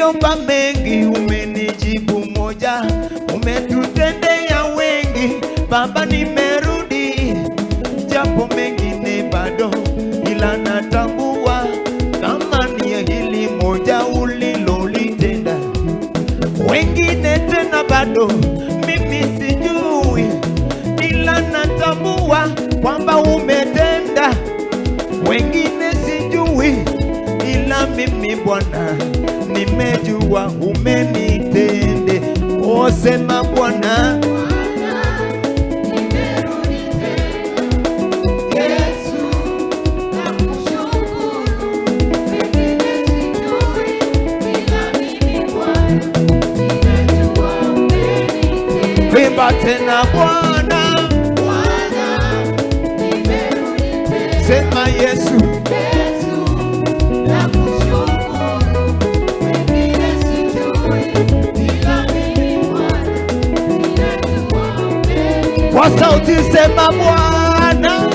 tuliomba mengi, umenijibu moja. Umetutendea wengi Baba, nimerudi japo mengine bado, ila natambua kama ni hili moja ulilolitenda. Wengine tena bado mimi sijui, ila natambua kwamba umetenda. Wengine sijui, ila mimi Bwana nimejua umenitende. O, sema Bwana, imba tena Bwana, sema Yesu, kwa sauti sema Bwana,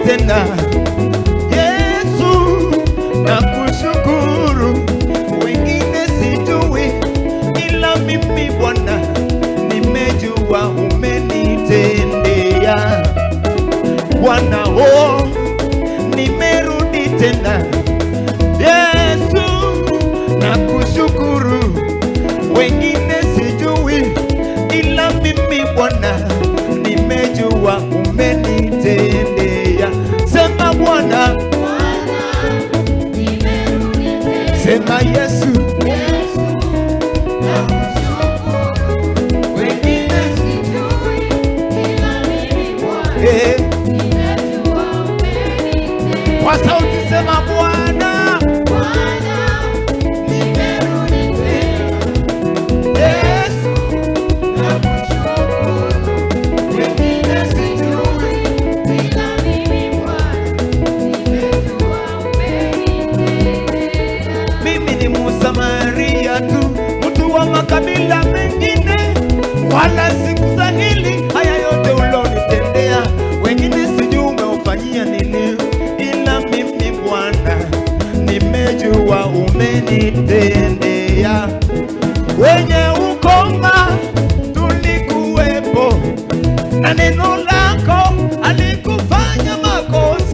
tena Yesu, nakushukuru. Wengine sijui, ila mimi Bwana nimejua umenitendea. Bwana, oh, nimerudi tena Yesu, nakushukuru. Wengine sijui, ila mimi Bwana nimejua umenitendea. Sema Bwana, sema Yesu, wengine sijui, ila mimi Bwana nimejua umenitendea. Kwa sauti sema Bwana, nimerudi tena Yesu, nakushukuru. Wengine sijui, ila mimi Bwana nimejua umenitendea. Mimi ni Msamaria tu, mtu wa makabila mengine, wala sikustahili haya yote ulonitendea. Wengine sijui umeufanyia nini, ila mimi Bwana nimejua umenitendea.